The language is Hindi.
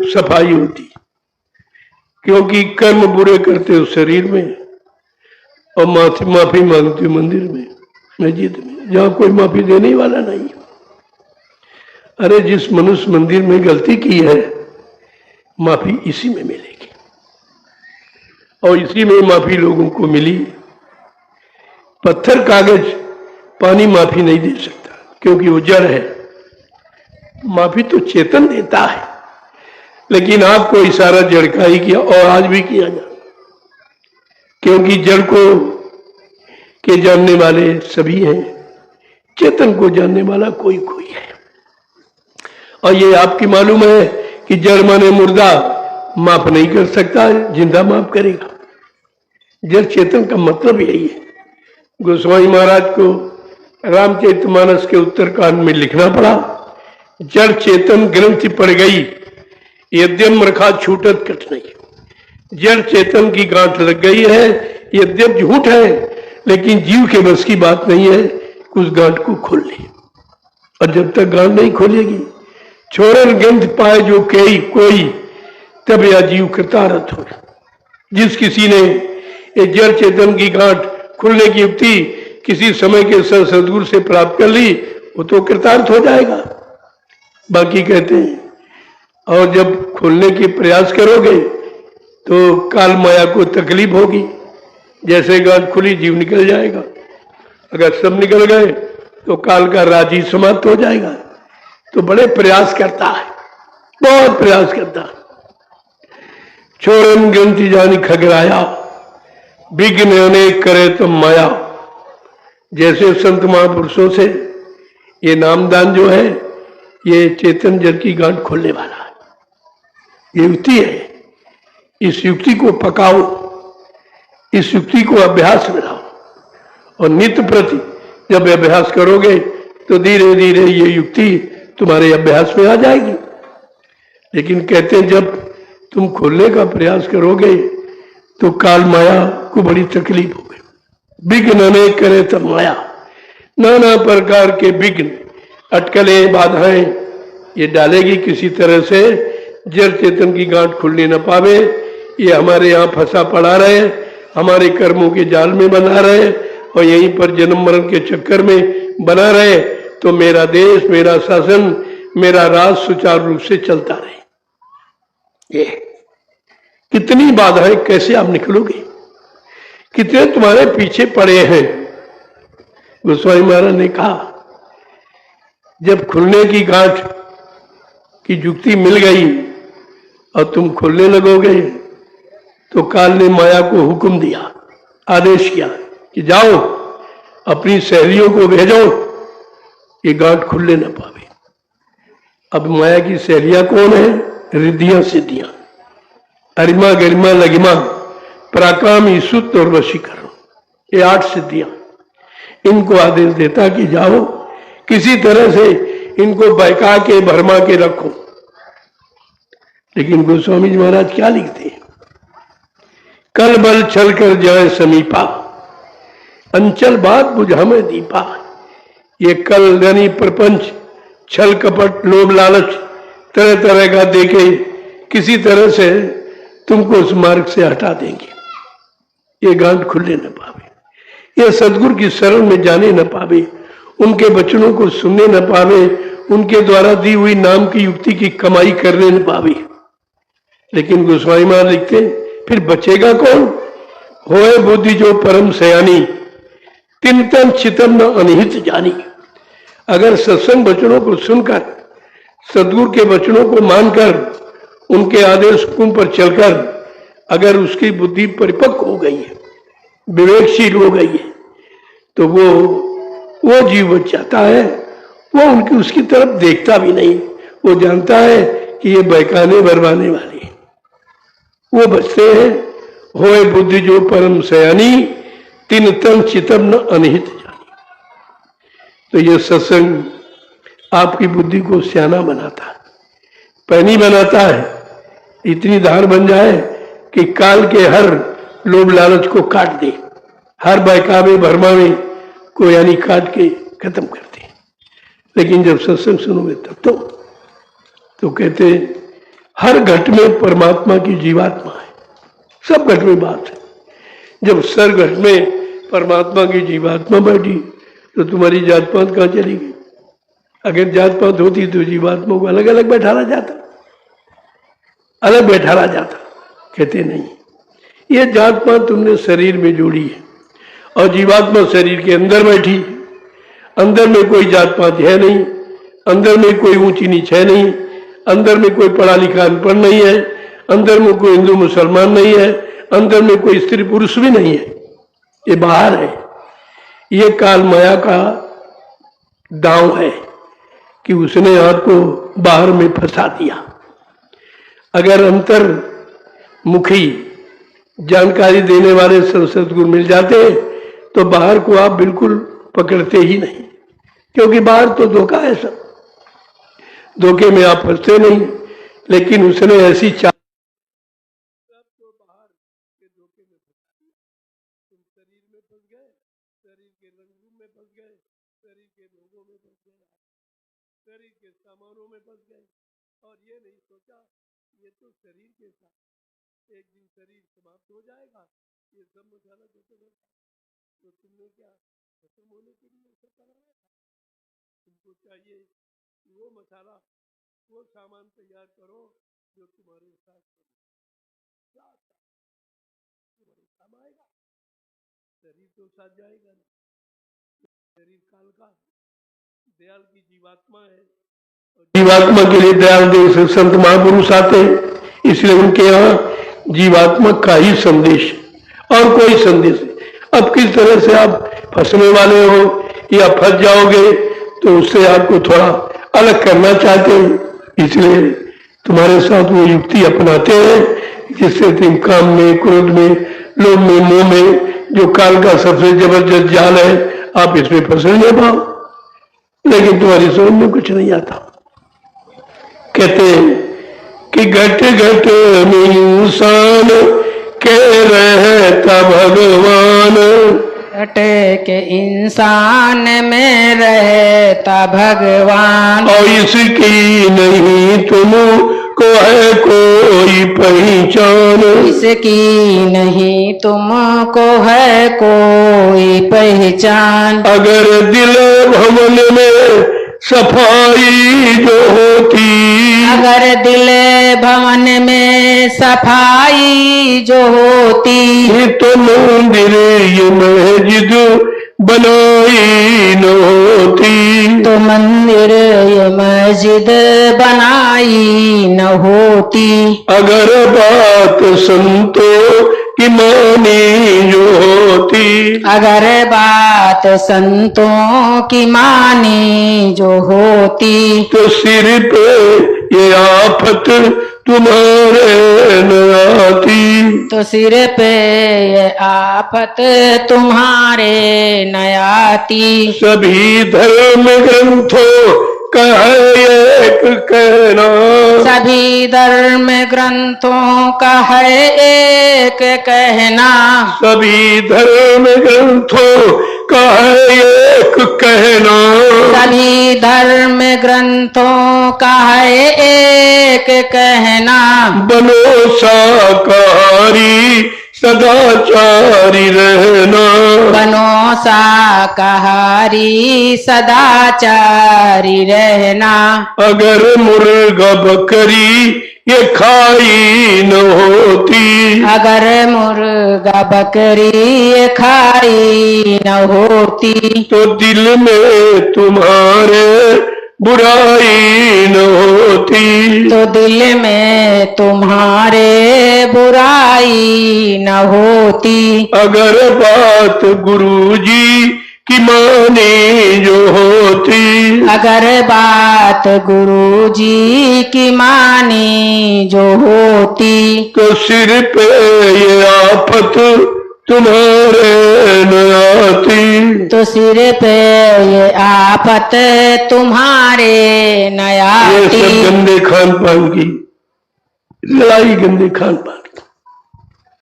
सफाई होती, क्योंकि कर्म बुरे करते हो शरीर में और माफी मांगते हो मंदिर में, मस्जिद में, जहां कोई माफी देने वाला नहीं। अरे जिस मनुष्य मंदिर में गलती की है, माफी इसी में मिलेगी और इसी में माफी लोगों को मिली। पत्थर कागज पानी माफी नहीं दे सकता, क्योंकि वो जड़ है। माफी तो चेतन देता है, लेकिन आपको इशारा जड़ का ही किया और आज भी किया जा, क्योंकि जड़ को के जानने वाले सभी हैं, चेतन को जानने वाला कोई कोई है। और ये आपकी मालूम है कि जड़ माने मुर्दा माफ नहीं कर सकता, जिंदा माफ करेगा। जड़ चेतन का मतलब यही है। गोस्वामी महाराज को रामचरितमानस के उत्तरकांड में लिखना पड़ा, जड़ चेतन ग्रंथि पड़ गई, यद्यम रखा छूटत कट नहीं। जड़ चेतन की गांठ लग गई है, यद्यप झूठ है, लेकिन जीव के बस की बात नहीं है उस गांठ को खोल ले। और जब तक गांठ नहीं खोलेगी, छोड़न ग्रंथ पाए जो कोई, तब यह जीव कृतार्थ हो। जिस किसी ने ये जड़ चेतन की गांठ खुलने की युक्ति किसी समय के सदगुरु से प्राप्त कर ली, वो तो कृतार्थ हो जाएगा। बाकी कहते हैं, और जब खोलने की प्रयास करोगे तो काल माया को तकलीफ होगी। जैसे गांठ खुली, जीव निकल जाएगा। अगर सब निकल गए तो काल का राज ही समाप्त हो जाएगा। तो बड़े प्रयास करता है, बहुत प्रयास करता है। छोड़न ग्रंथि जानी खगराया, विघ्न अनेक करे तो माया। जैसे संत महापुरुषों से ये नामदान जो है, ये चेतन जड़ की गांठ खोलने वाला है। ये युक्ति है, इस युक्ति को पकाओ, इस युक्ति को अभ्यास में लाओ, और नित्य प्रति जब अभ्यास करोगे तो धीरे धीरे ये युक्ति तुम्हारे अभ्यास में आ जाएगी। लेकिन कहते हैं जब तुम खोलने का प्रयास करोगे तो काल माया को बड़ी तकलीफ होगी। विघ्न अनेक करे तो माया, नाना प्रकार के विघ्न, अटकलें, बाधाएं ये डालेगी किसी तरह से। जड़ चेतन की गांठ खुलने न पावे, ये हमारे यहाँ फंसा पड़ा रहे, हमारे कर्मों के जाल में बना रहे और यहीं पर जन्म मरण के चक्कर में बना रहे, तो मेरा देश, मेरा शासन, मेरा राज सुचारू रूप से चलता रहे। ये कितनी बाधाएं, कैसे आप निकलोगे? कितने तुम्हारे पीछे पड़े हैं। गोस्वामी महाराज ने कहा, जब खुलने की गांठ की युक्ति मिल गई और तुम खोलने लगोगे, तो काल ने माया को हुक्म दिया, आदेश किया कि जाओ अपनी सहेलियों को भेजो, ये गांठ खुलने न पावे। अब माया की सहेलियां कौन है? रिद्धियां सिद्धियां, अरिमा गरिमा लगिमा, पराक्रम, ईसुत और वशीकरण, ये 8 सिद्धियां। इनको आदेश देता कि जाओ किसी तरह से इनको बहका के भरमा के रखो। लेकिन गोस्वामी जी महाराज क्या लिखते हैं? कल बल छल कर जाए समीपा, अंचल बात बुझा में दीपा। ये कल यानी प्रपंच, छल कपट, लोभ लालच तरह तरह का देके किसी तरह से तुमको उस मार्ग से हटा देंगे। ये गांठ खुलने न पावे, ये सदगुरु की शरण में जाने न पावे, उनके वचनों को सुनने न पावे, उनके द्वारा दी हुई नाम की युक्ति की कमाई करने न पावे। लेकिन गोस्वामी महाराज लिखते हैं, फिर बचेगा कौन? होए बुद्धि जो परम सयानी, तिन तन चितम न अनिहित जानी। अगर सत्संग वचनों को सुनकर, सदगुरु के वचनों को मानकर, उनके आदेश हुक्म पर चलकर अगर उसकी बुद्धि परिपक्व हो गई है, विवेकशील हो गई है, तो वो जीव बच जाता है। वो उनकी उसकी तरफ देखता भी नहीं, वो जानता है कि ये बहकाने भरवाने वाले हैं। वो बचते हैं। होए बुद्धि जो परम सयानी, तिन तन चितम न अनिहित जानी। तो ये सत्संग आपकी बुद्धि को सियाना बनाता है, पैनी बनाता है, इतनी धार बन जाए कि काल के हर लोभ लालच को काट दे, हर बहकावे भरमावे को यानी काट के खत्म कर दे। लेकिन जब सत्संग सुनोगे तब तो कहते हर घट में परमात्मा की जीवात्मा है, सब घट में बात है। जब सर घट में परमात्मा की जीवात्मा बैठी तो तुम्हारी जात पात कहाँ चली गई? अगर जात पात होती तो जीवात्मा को अलग अलग बैठाला जाता, अलग बैठाला जाता। कहते नहीं, ये जात पात तुमने शरीर में जोड़ी है और जीवात्मा शरीर के अंदर बैठी। अंदर में कोई जात पात है नहीं, अंदर में कोई ऊंची नीच है नहीं, अंदर में कोई पढ़ा लिखा अनपढ़ नहीं है, अंदर में कोई हिंदू मुसलमान नहीं है, अंदर में कोई स्त्री पुरुष भी नहीं है। ये बाहर है। ये काल माया का दांव है कि उसने आपको बाहर में फंसा दिया। अगर अंतर मुखी जानकारी देने वाले सत्संग मिल जाते तो बाहर को आप बिल्कुल पकड़ते ही नहीं, क्योंकि बाहर तो धोखा है, सब धोखे में आप फंसते नहीं। लेकिन उसने ऐसी चाल तो बाहर के धोखे में फंसा दिया। तुम शरीर में फंस गए, शरीर के रंगरूप में फंस गए, शरीर के रोगों में फंस गए, शरीर के सामानों में फंस गए और ये नहीं सोचा ये तो शरीर के साथ एक दिन शरीर समाप्त हो जाएगा, ये सब मसाला खत्म होगा। तो तुमने क्या खत्म होने के लिए सब कराया था? तुमको चाहिए वो मसाला, वो सामान तैयार करो जो तुम्हारे साथ तुम्हारे काम आएगा। शरीर तो साथ जाएगा नहीं, शरीर काल का दयाल की जीवात्मा है और जीवात्मा के लिए दयाल देव से संत महापुरुष आते हैं, इसलिए उनके यहाँ जीवात्मा का ही संदेश और कोई संदेश है। अब किस तरह से आप फंसने वाले हो या फंस जाओगे तो उससे आपको थोड़ा अलग करना चाहते हैं, इसलिए तुम्हारे साथ वो युक्ति अपनाते हैं जिससे तुम काम में, क्रोध में, लोभ में, मोह में, जो काल का सबसे जबरदस्त जाल है, आप इसमें फंस नहीं पाओ। लेकिन तुम्हारी समझ में कुछ नहीं आता। कहते हैं कि घट घट में इंसान के रहता भगवान, घट के इंसान में रहता भगवान, और इसकी नहीं तुमको है कोई पहचान, इसकी नहीं तुमको है कोई पहचान। अगर दिल भवन में सफाई जो होती, अगर दिल भवन में सफाई जो होती, तो मंदिर ये मस्जिद बनाई न होती, तो मंदिर ये मस्जिद बनाई न होती। अगर बात संतों की मानी जो होती, अगर बात संतों की मानी जो होती, तो सिर पे ये आफत तुम्हारे न आती, तो सिर पे ये आफत तुम्हारे न आती। सभी धर्म ग्रंथों का है एक कहना, सभी धर्म ग्रंथों का है एक कहना, सभी धर्म ग्रंथों का है एक कहना, सभी धर्म ग्रंथों का है एक कहना, बनो शाकाहारी सदाचारी रहना, बनो शाकाहारी सदाचारी रहना। अगर मुर्गा बकरी ये खाई न होती, अगर मुर्गा बकरी खाई न होती, तो दिल में तुम्हारे बुराई न होती, तो दिल में तुम्हारे बुराई न होती। अगर बात गुरुजी की मानी जो होती, अगर बात गुरुजी की मानी जो होती, तो सिर पे ये आफत तुम्हारे न आती, तो सिर पे ये आफत तुम्हारे न ये सब आती। गंदे खान पान की लड़ाई, गंदे खान पान